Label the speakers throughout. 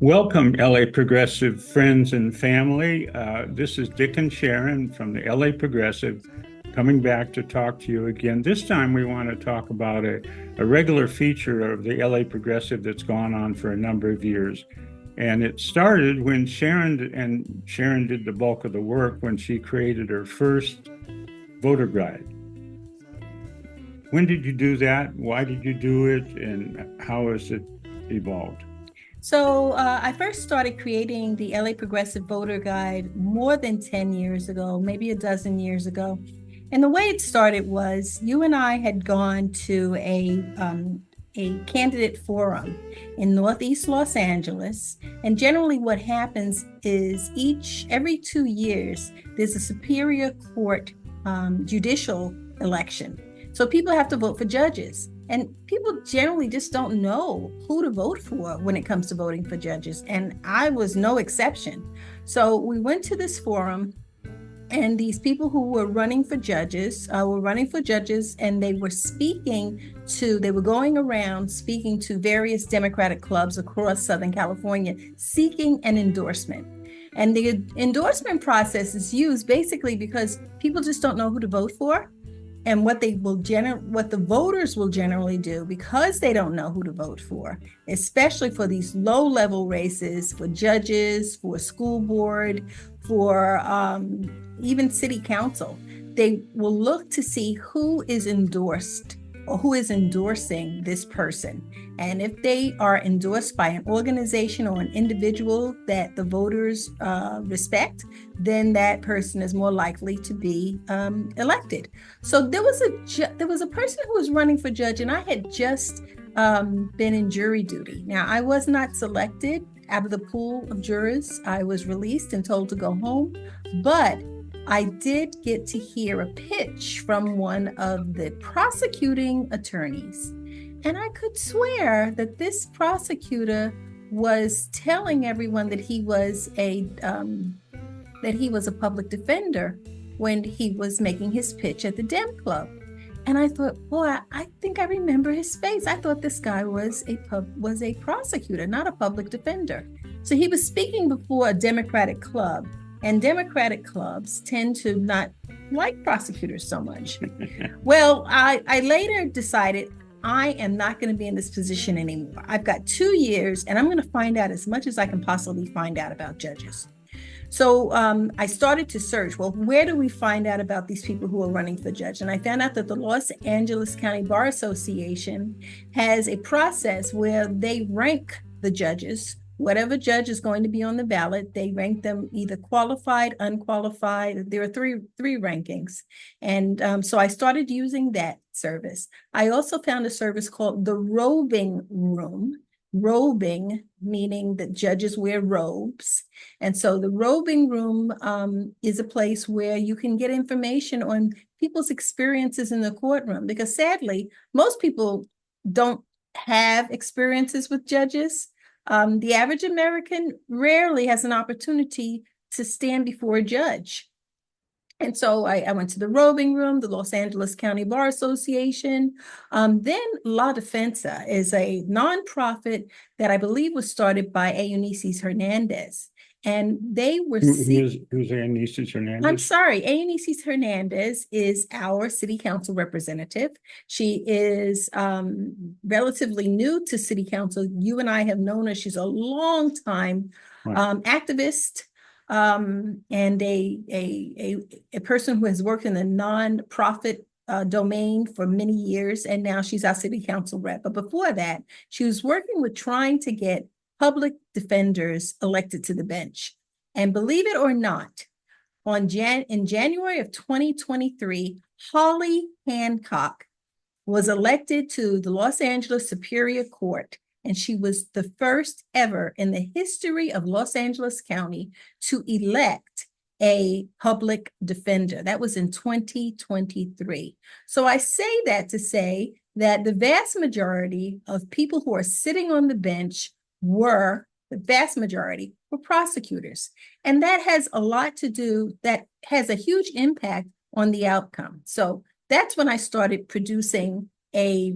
Speaker 1: Welcome, LA Progressive friends and family. This is Dick and Sharon from the LA Progressive coming back to talk to you again. This time we want to talk about a regular feature of the LA Progressive that's gone on for a number of years. And it started when Sharon did the bulk of the work when she created her first voter guide. When did you do that? Why did you do it? And how has it evolved?
Speaker 2: So I first started creating the LA Progressive Voter Guide more than 10 years ago, maybe a dozen years ago. And the way it started was you and I had gone to a candidate forum in Northeast Los Angeles. And generally what happens is every 2 years, there's a Superior Court judicial election. So people have to vote for judges. And people generally just don't know who to vote for when it comes to voting for judges. And I was no exception. So we went to this forum, and these people who were running for judges and they were going around speaking to various Democratic clubs across Southern California, seeking an endorsement. And the endorsement process is used basically because people just don't know who to vote for. And what the voters will generally do, because they don't know who to vote for, especially for these low-level races, for judges, for school board, for even city council, they will look to see who is endorsed or who is endorsing this person. And if they are endorsed by an organization or an individual that the voters respect, then that person is more likely to be elected. So there was a person who was running for judge, and I had just been in jury duty. Now, I was not selected out of the pool of jurors. I was released and told to go home, but I did get to hear a pitch from one of the prosecuting attorneys. And I could swear that this prosecutor was telling everyone that he was a public defender when he was making his pitch at the Dem Club. And I thought, boy, I think I remember his face. I thought this guy was a prosecutor, not a public defender. So he was speaking before a Democratic club. And Democratic clubs tend to not like prosecutors so much. Well, I later decided I am not going to be in this position anymore. I've got 2 years, and I'm going to find out as much as I can possibly find out about judges. So I started to search, well, where do we find out about these people who are running for judge? And I found out that the Los Angeles County Bar Association has a process where they rank the judges. Whatever judge is going to be on the ballot, they rank them either qualified, unqualified. There are three rankings. And so I started using that service. I also found a service called the Robing Room. Robing, meaning that judges wear robes. And so the Robing Room is a place where you can get information on people's experiences in the courtroom, because sadly, most people don't have experiences with judges. The average American rarely has an opportunity to stand before a judge. And so I went to the Robing Room, the Los Angeles County Bar Association. Then La Defensa is a nonprofit that I believe was started by Eunices Hernandez. And they were
Speaker 1: Who's Eunices Hernandez?
Speaker 2: I'm sorry, Eunices Hernandez is our city council representative. She is relatively new to city council. You and I have known her. She's a long time activist, and a person who has worked in the nonprofit domain for many years, and now she's our city council rep. But before that, she was working with trying to get public defenders elected to the bench. And believe it or not, in January of 2023, Holly Hancock was elected to the Los Angeles Superior Court, and she was the first ever in the history of Los Angeles County to elect a public defender. That was in 2023. So I say that to say that the vast majority of people who are sitting on the bench were prosecutors. And that has a huge impact on the outcome. So that's when I started producing a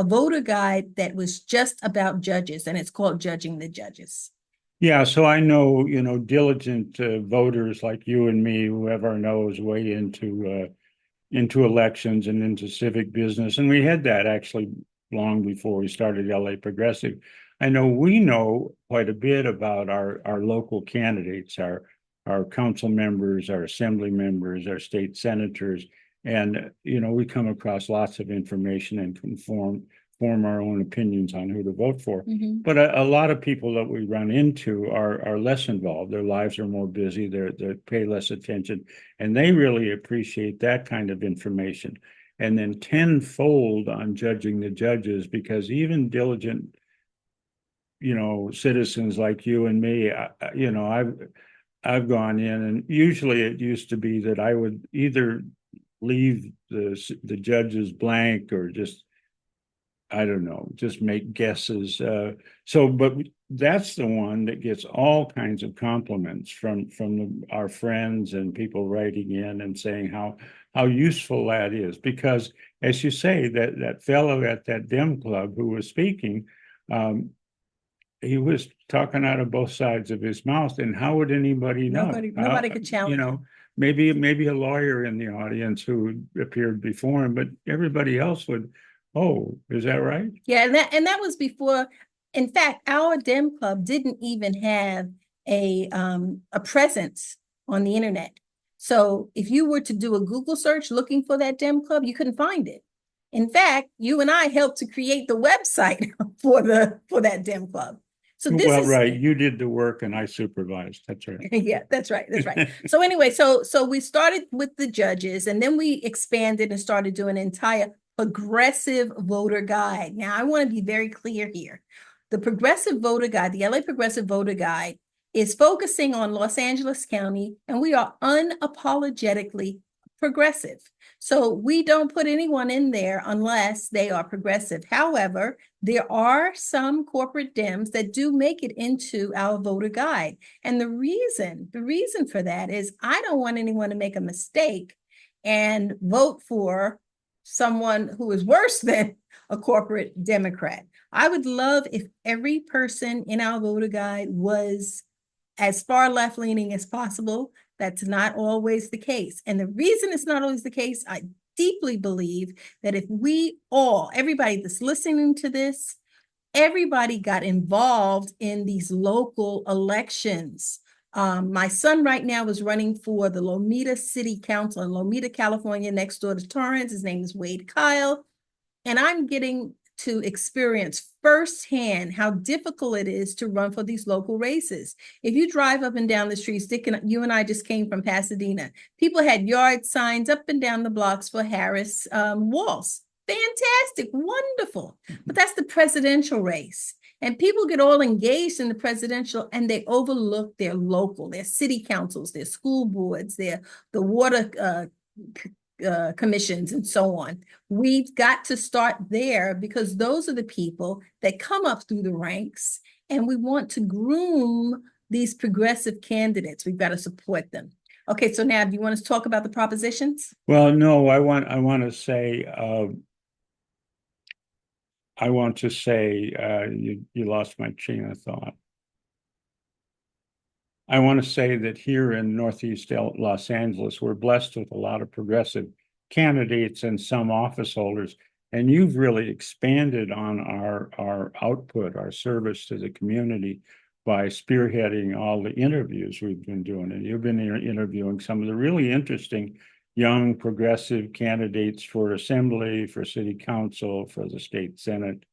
Speaker 2: voter guide that was just about judges, and it's called Judging the Judges.
Speaker 1: Yeah, so I know, diligent voters like you and me who have our nose way into elections and into civic business. And we had that actually long before we started LA Progressive. I know we know quite a bit about our local candidates, our council members, our assembly members, our state senators. And, we come across lots of information and can form our own opinions on who to vote for.
Speaker 2: Mhm.
Speaker 1: But a lot of people that we run into are less involved. Their lives are more busy. They pay less attention, and they really appreciate that kind of information. And then tenfold on Judging the Judges, because even diligent, citizens like you and me, I've gone in, and usually it used to be that I would either leave the judges blank or just, I don't know, just make guesses. But that's the one that gets all kinds of compliments from our friends and people writing in and saying how useful that is. Because, as you say, that fellow at that Dem Club who was speaking, he was talking out of both sides of his mouth, and how would anybody know?
Speaker 2: Nobody could challenge him.
Speaker 1: Maybe a lawyer in the audience who appeared before him, but everybody else would. Oh, is that right?
Speaker 2: Yeah, and that was before. In fact, our Dem Club didn't even have a presence on the internet. So if you were to do a Google search looking for that Dem Club, you couldn't find it. In fact, you and I helped to create the website for that Dem Club. So
Speaker 1: Well, right, you did the work and I supervised. That's right.
Speaker 2: Yeah, that's right. That's right. So anyway, so we started with the judges, and then we expanded and started doing an entire progressive voter guide. Now, I want to be very clear here. The progressive voter guide, the LA Progressive Voter Guide, is focusing on Los Angeles County, and we are unapologetically progressive. So we don't put anyone in there unless they are progressive. However, there are some corporate Dems that do make it into our voter guide. And the reason for that is I don't want anyone to make a mistake and vote for someone who is worse than a corporate Democrat. I would love if every person in our voter guide was as far left leaning as possible. That's not always the case. And the reason it's not always the case, I deeply believe that if we all, everybody that's listening to this, everybody got involved in these local elections. My son right now is running for the Lomita City Council in Lomita, California, next door to Torrance. His name is Wade Kyle. And I'm getting to experience firsthand how difficult it is to run for these local races. If you drive up and down the streets, Dick and you and I just came from Pasadena. People had yard signs up and down the blocks for Harris Walz. Fantastic, wonderful. But that's the presidential race. And people get all engaged in the presidential and they overlook their local, their city councils, their school boards, the water commissions and so on. We've got to start there because those are the people that come up through the ranks, and we want to groom these progressive candidates. We've got to support them. Okay, so now do you want us to talk about the propositions?
Speaker 1: Well, no, I want to say you lost my train of thought. I want to say that here in Northeast Los Angeles, we're blessed with a lot of progressive candidates and some office holders, and you've really expanded on our output, our service to the community by spearheading all the interviews we've been doing. And you've been interviewing some of the really interesting young progressive candidates for assembly, for city council, for the state senate.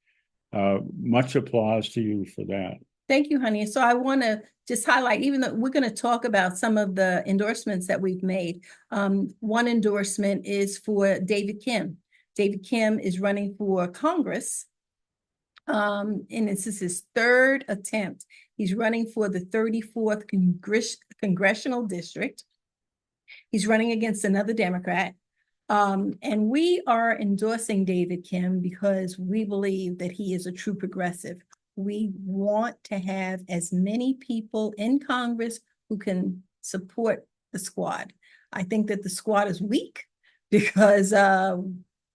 Speaker 1: Much applause to you for that.
Speaker 2: Thank you, honey. So I want to just highlight, even though we're going to talk about some of the endorsements that we've made. One endorsement is for David Kim. David Kim is running for Congress, and this is his third attempt. He's running for the 34th Congressional District. He's running against another Democrat. And we are endorsing David Kim because we believe that he is a true progressive. We want to have as many people in Congress who can support the squad. I think that the squad is weak because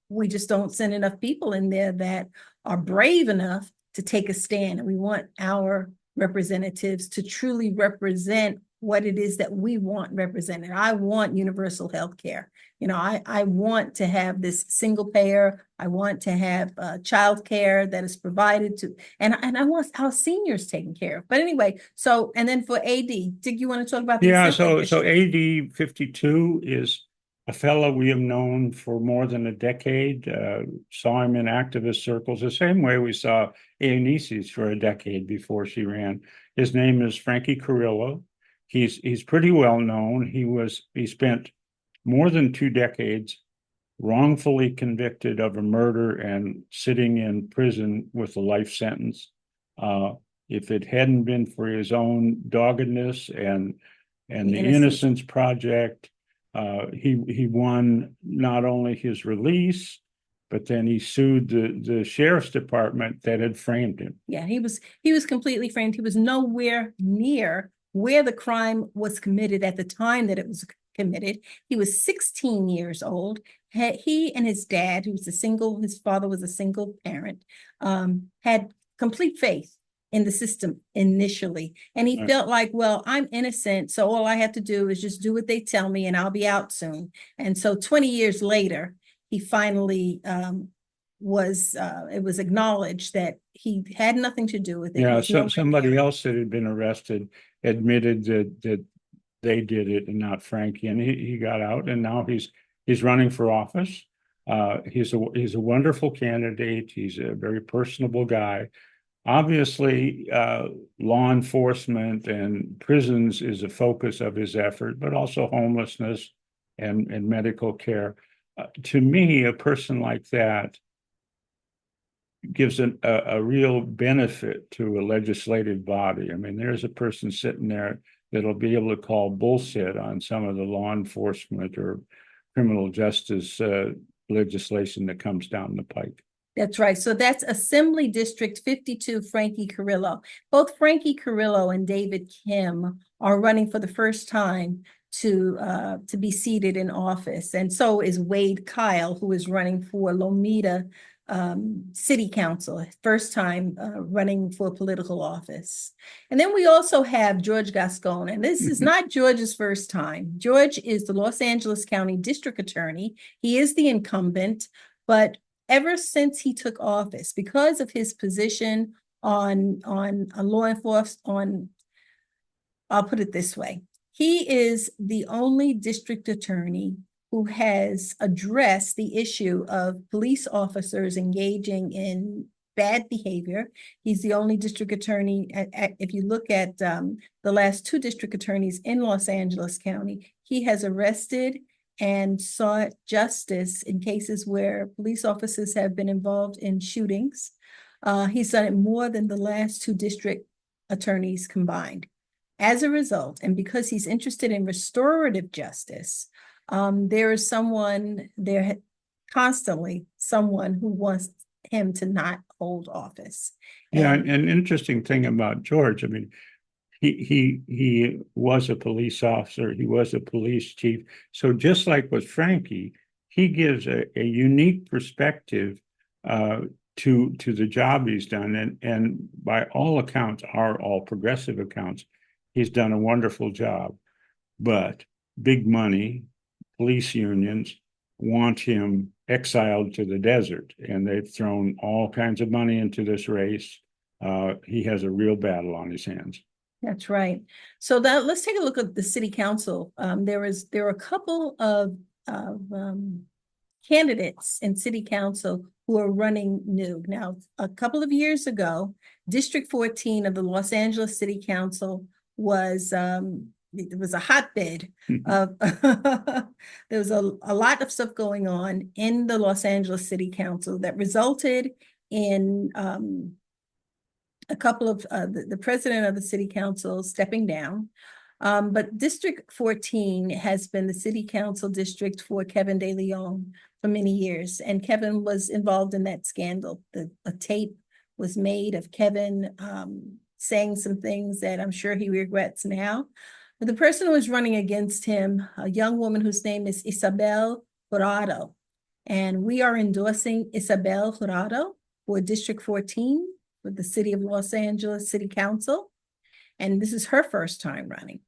Speaker 2: we just don't send enough people in there that are brave enough to take a stand. And we want our representatives to truly represent what it is that we want represented. I want universal health care. I want to have this single payer. I want to have child care that is provided to, and I want our seniors taken care of. But anyway, and then for AD, Dick, you want to talk about the
Speaker 1: Yeah,
Speaker 2: Assembly
Speaker 1: so
Speaker 2: District?
Speaker 1: AD 52 is a fellow we have known for more than a decade. Saw him in activist circles the same way we saw Ioannidis for a decade before she ran. His name is Frankie Carrillo. He's pretty well known. He spent more than 2 decades wrongfully convicted of a murder and sitting in prison with a life sentence. If it hadn't been for his own doggedness and the Innocence Project, he won not only his release, but then he sued the sheriff's department that had framed him.
Speaker 2: Yeah, he was completely framed. He was nowhere near where the crime was committed at the time that it was committed. He was 16 years old. He and his dad, his father was a single parent, had complete faith in the system initially. And he felt like, well, I'm innocent, so all I have to do is just do what they tell me and I'll be out soon. And so 20 years later, he finally it was acknowledged that he had nothing to do with it.
Speaker 1: Yeah, so somebody else that had been arrested admitted that they did it and not Frankie, and he got out, and now he's running for office. He's a wonderful candidate. He's a very personable guy. Obviously, law enforcement and prisons is a focus of his effort, but also homelessness and medical care. To me, a person like that gives a real benefit to a legislative body. I mean, there's a person sitting there that'll be able to call bullshit on some of the law enforcement or criminal justice legislation that comes down the pike.
Speaker 2: That's right. So that's Assembly District 52, Frankie Carrillo. Both Frankie Carrillo and David Kim are running for the first time to be seated in office. And so is Wade Kyle, who is running for Lomita City Council, first time running for political office. And then we also have George Gascon, and this is not George's first time. George is the Los Angeles County District Attorney. He is the incumbent, but ever since he took office, because of his position on law enforcement, I'll put it this way, he is the only district attorney who has addressed the issue of police officers engaging in bad behavior. He's the only district attorney, if you look at the last 2 district attorneys in Los Angeles County, he has arrested and sought justice in cases where police officers have been involved in shootings. He's done it more than the last 2 district attorneys combined. As a result, and because he's interested in restorative justice, there is constantly someone who wants him to not hold office.
Speaker 1: Yeah, and an interesting thing about George, I mean, he was a police officer, he was a police chief. So just like with Frankie, he gives a unique perspective to the job he's done. And by all accounts, all progressive accounts, he's done a wonderful job. But big money, police unions want him exiled to the desert, and they've thrown all kinds of money into this race. He has a real battle on his hands.
Speaker 2: That's right. So let's take a look at the city council. There are a couple of candidates in city council who are running new. Now, a couple of years ago, District 14 of the Los Angeles City Council was it was a hotbed of there was a lot of stuff going on in the Los Angeles City Council that resulted in a couple of the president of the city council stepping down. But District 14 has been the city council district for Kevin De Leon for many years. And Kevin was involved in that scandal. A tape was made of Kevin saying some things that I'm sure he regrets now. But the person who was running against him, a young woman whose name is Isabel Dorado. And we are endorsing Isabel Jurado for District 14 with the City of Los Angeles City Council. And this is her first time running.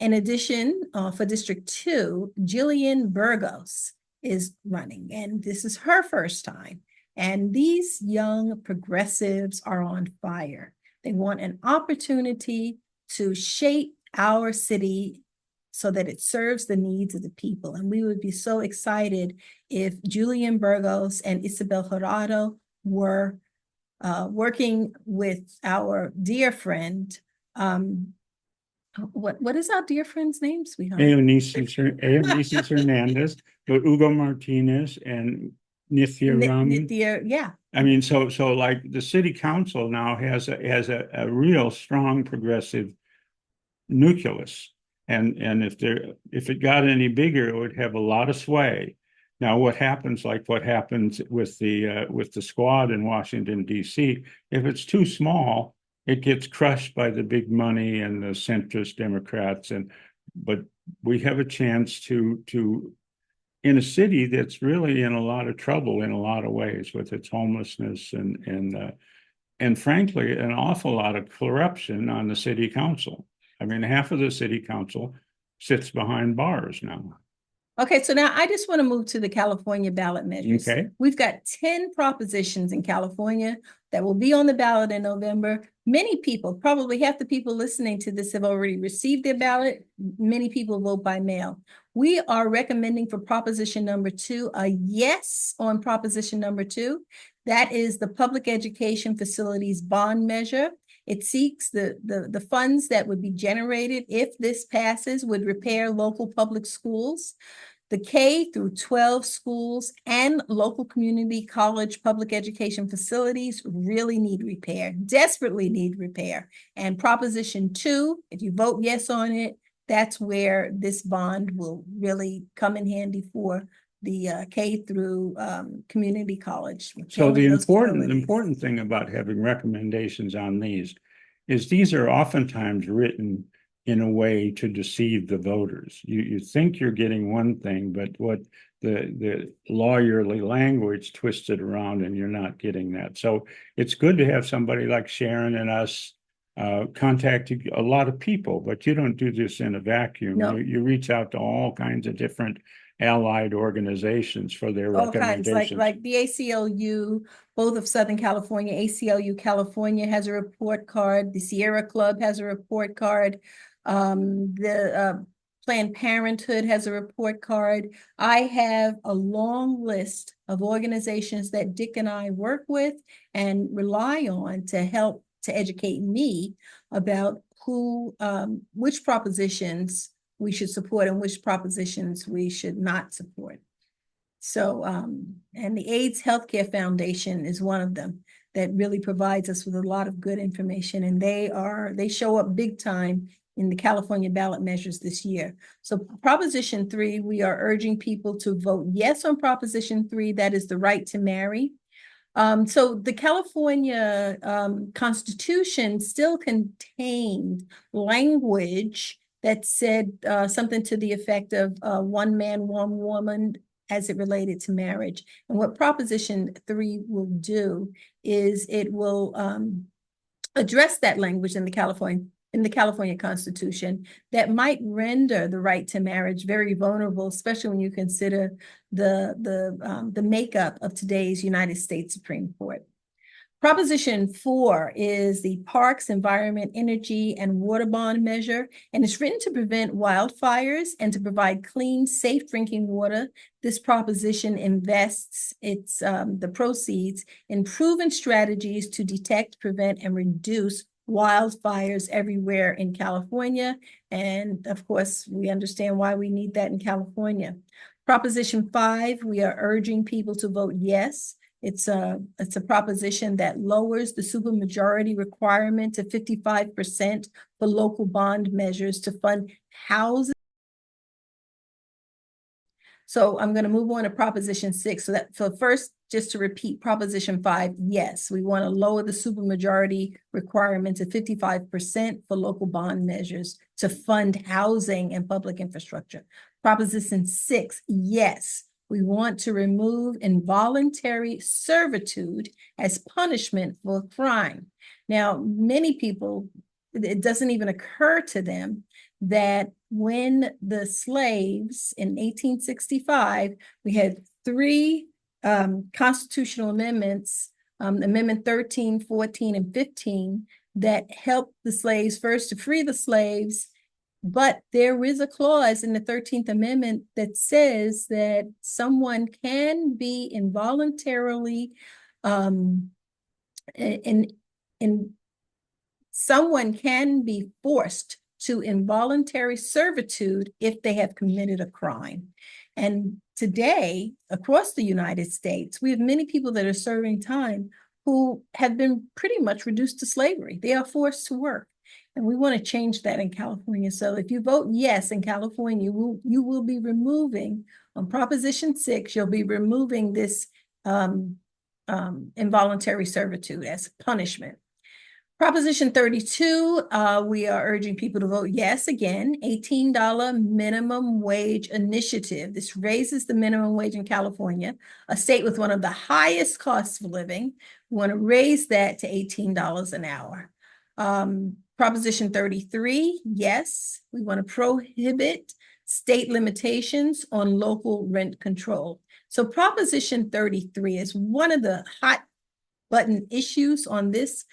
Speaker 2: In addition, for District 2, Jillian Burgos is running, and this is her first time. And these young progressives are on fire. They want an opportunity to shape our city so that it serves the needs of the people. And we would be so excited if Julian Burgos and Isabel Jurado were working with our dear friend, what is our dear friend's name, sweetheart?
Speaker 1: Eunice Hernandez, Hugo Martinez, and Nithya Ram.
Speaker 2: Nithya, yeah.
Speaker 1: I mean, so like the city council now has a real strong progressive nucleus. And if it got any bigger, it would have a lot of sway. Now, what happens with the squad in Washington, D.C., if it's too small, it gets crushed by the big money and the centrist Democrats. But we have a chance to in a city that's really in a lot of trouble in a lot of ways with its homelessness and frankly, an awful lot of corruption on the city council. I mean, half of the city council sits behind bars now.
Speaker 2: Okay, so now I just want to move to the California ballot measures.
Speaker 1: Okay.
Speaker 2: We've got 10 propositions in California that will be on the ballot in November. Many people, probably half the people listening to this have already received their ballot. Many people vote by mail. We are recommending for proposition number 2, a yes on proposition number 2. That is the public education facilities bond measure. It seeks the funds that would be generated if this passes would repair local public schools. The K through 12 schools and local community college public education facilities really need repair, desperately need repair. And Proposition 2, if you vote yes on it, that's where this bond will really come in handy for the K through community college.
Speaker 1: So the important thing about having recommendations on these is these are oftentimes written in a way to deceive the voters. You think you're getting one thing, but what the lawyerly language twisted around and you're not getting that. So it's good to have somebody like Sharon and us contacting a lot of people, but you don't do this in a vacuum.
Speaker 2: No.
Speaker 1: You reach out to all kinds of different allied organizations for their recommendations.
Speaker 2: Like the ACLU, both of Southern California, ACLU California has a report card. The Sierra Club has a report card. The Planned Parenthood has a report card. I have a long list of organizations that Dick and I work with and rely on to help to educate me about which propositions we should support and which propositions we should not support. So, and the AIDS Healthcare Foundation is one of them that really provides us with a lot of good information, and they show up big time in the California ballot measures this year. So Proposition 3, we are urging people to vote yes on Proposition 3, that is the right to marry. So the California Constitution still contained language that said something to the effect of one man, one woman as it related to marriage. And what Proposition 3 will do is it will address that language in the California Constitution that might render the right to marriage very vulnerable, especially when you consider the makeup of today's United States Supreme Court. Proposition 4 is the Parks, Environment, Energy, and Water Bond Measure, and it's written to prevent wildfires and to provide clean, safe drinking water. This proposition invests the proceeds in proven strategies to detect, prevent, and reduce wildfires everywhere in California. And of course, we understand why we need that in California. Proposition 5, we are urging people to vote yes. It's a proposition that lowers the supermajority requirement to 55% for local bond measures to fund housing. So I'm going to move on to Proposition 6. So first, just to repeat, Proposition 5, yes, we want to lower the supermajority requirement to 55% for local bond measures to fund housing and public infrastructure. Proposition 6, yes, We want to remove involuntary servitude as punishment for crime. Now, many people, it doesn't even occur to them that when the slaves in 1865, we had three constitutional amendments, Amendment 13, 14, and 15, that helped the slaves first to free the slaves. But there is a clause in the 13th Amendment that says that someone can be involuntarily, someone can be forced to involuntary servitude if they have committed a crime. And today, across the United States, we have many people that are serving time who have been pretty much reduced to slavery. They are forced to work. And we want to change that in California. So if you vote yes in California, you will be removing, on Proposition 6, you'll be removing this involuntary servitude as punishment. Proposition 32, we are urging people to vote yes again, $18 minimum wage initiative. This raises the minimum wage in California, a state with one of the highest costs of living. We want to raise that to $18 an hour. Proposition 33, yes, we want to prohibit state limitations on local rent control. So Proposition 33 is one of the hot button issues on this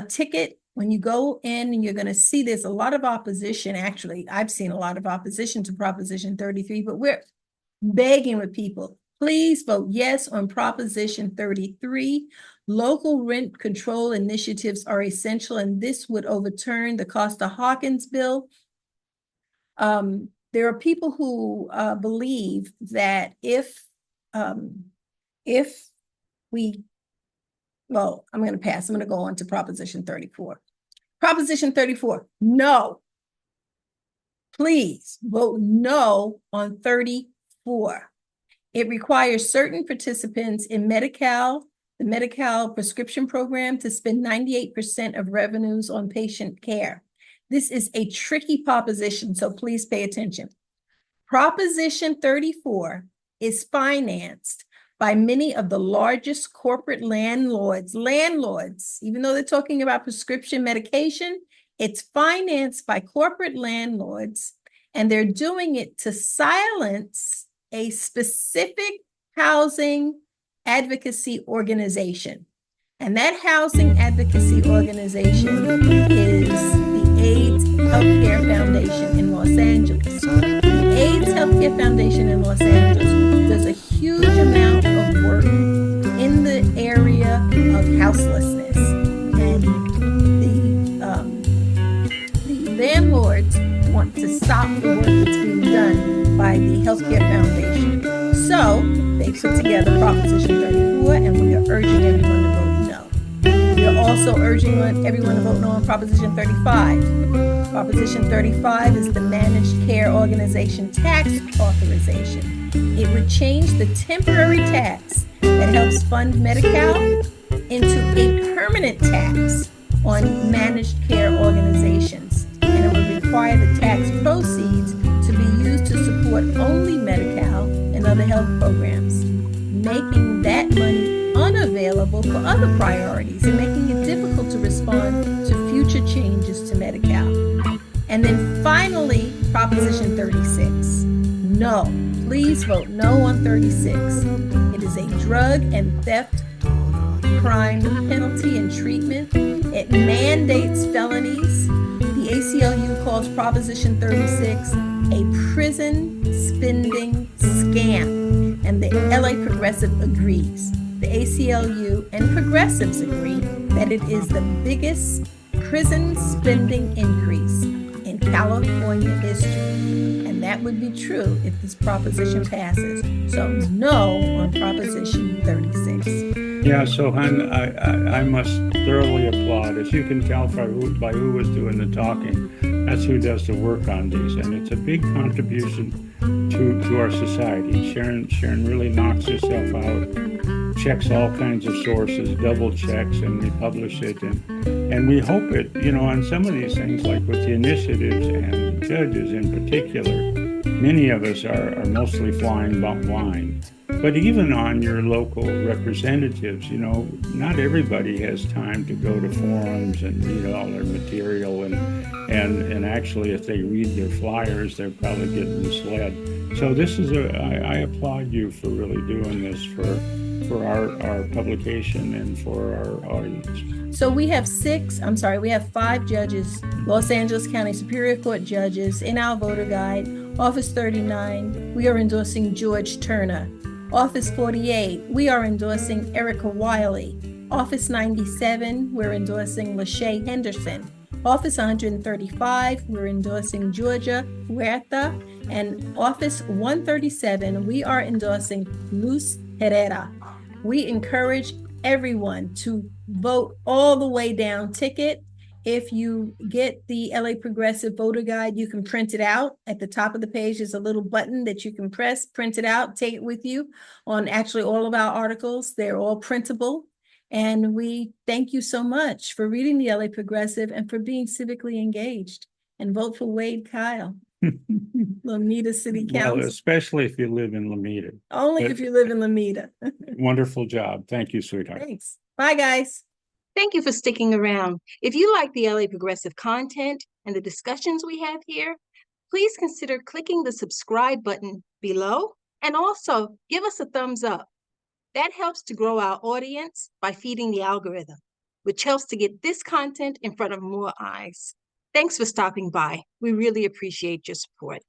Speaker 2: ticket. When you go in, and you're going to see there's a lot of opposition. Actually, I've seen a lot of opposition to Proposition 33, but we're begging with people, please vote yes on Proposition 33. Local rent control initiatives are essential, and this would overturn the Costa-Hawkins bill. There are people who believe that if we, well, I'm going to pass. I'm going to go on to Proposition 34. Proposition 34, no. Please vote no on 34. It requires certain participants in Medi-Cal, the Medi-Cal prescription program, to spend 98% of revenues on patient care. This is a tricky proposition, so please pay attention. Proposition 34 is financed by many of the largest corporate landlords, even though they're talking about prescription medication, it's financed by corporate landlords, and they're doing it to silence a specific housing advocacy organization. And that housing advocacy organization is the AIDS Healthcare Foundation in Los Angeles. The AIDS Healthcare Foundation in Los Angeles does a huge amount of work in the area of houselessness. And the landlords want to stop the work that's being done by the Healthcare Foundation. So they put together Proposition 34, and we are urging everyone to vote no. We are also urging everyone to vote no on Proposition 35. Proposition 35 is the Managed Care Organization Tax Authorization. It would change the temporary tax that helps fund Medi-Cal into a permanent tax on managed care organizations. And it would require the tax proceeds to be used to support only Medi-Cal and other health programs, making that money unavailable for other priorities and making it difficult to respond to future changes to Medi-Cal. And then finally, Proposition 36. No, please vote no on 36. It is a drug and theft crime penalty and treatment. It mandates felonies. The ACLU calls Proposition 36 a prison spending scam, and the LA Progressive agrees. The ACLU and progressives agree that it is the biggest prison spending increase in California history, and that would be true if this proposition passes. So no on Proposition 36.
Speaker 1: Yeah, so hon, I must thoroughly applaud. As you can tell by who was doing the talking, that's who does the work on these, and it's a big contribution to our society. Sharon really knocks herself out, checks all kinds of sources, double checks, and we publish it, and we hope it, on some of these things, like with the initiatives and judges in particular, many of us are mostly flying blind. But even on your local representatives, not everybody has time to go to forums and read all their material, and actually, if they read their flyers, they're probably getting misled. So I applaud you for really doing this for our publication and for our audience.
Speaker 2: So we have we have 5 judges, Los Angeles County Superior Court judges in our voter guide. Office 39, we are endorsing George Turner. Office 48, we are endorsing Erica Wiley. Office 97, we're endorsing Lachey Henderson. Office 135, we're endorsing Georgia Huerta. And Office 137, we are endorsing Luz Herrera. We encourage everyone to vote all the way down ticket. If you get the LA Progressive Voter Guide, you can print it out. At the top of the page is a little button that you can press, print it out, take it with you on actually all of our articles. They're all printable. And we thank you so much for reading the LA Progressive and for being civically engaged. And vote for Wade Kyle, Lomita City Council.
Speaker 1: Well, especially if you live in Lomita.
Speaker 2: Only if you live in Lomita.
Speaker 1: Wonderful job. Thank you, sweetheart.
Speaker 2: Thanks. Bye, guys.
Speaker 3: Thank you for sticking around. If you like the LA Progressive content and the discussions we have here, please consider clicking the subscribe button below and also give us a thumbs up. That helps to grow our audience by feeding the algorithm, which helps to get this content in front of more eyes. Thanks for stopping by. We really appreciate your support.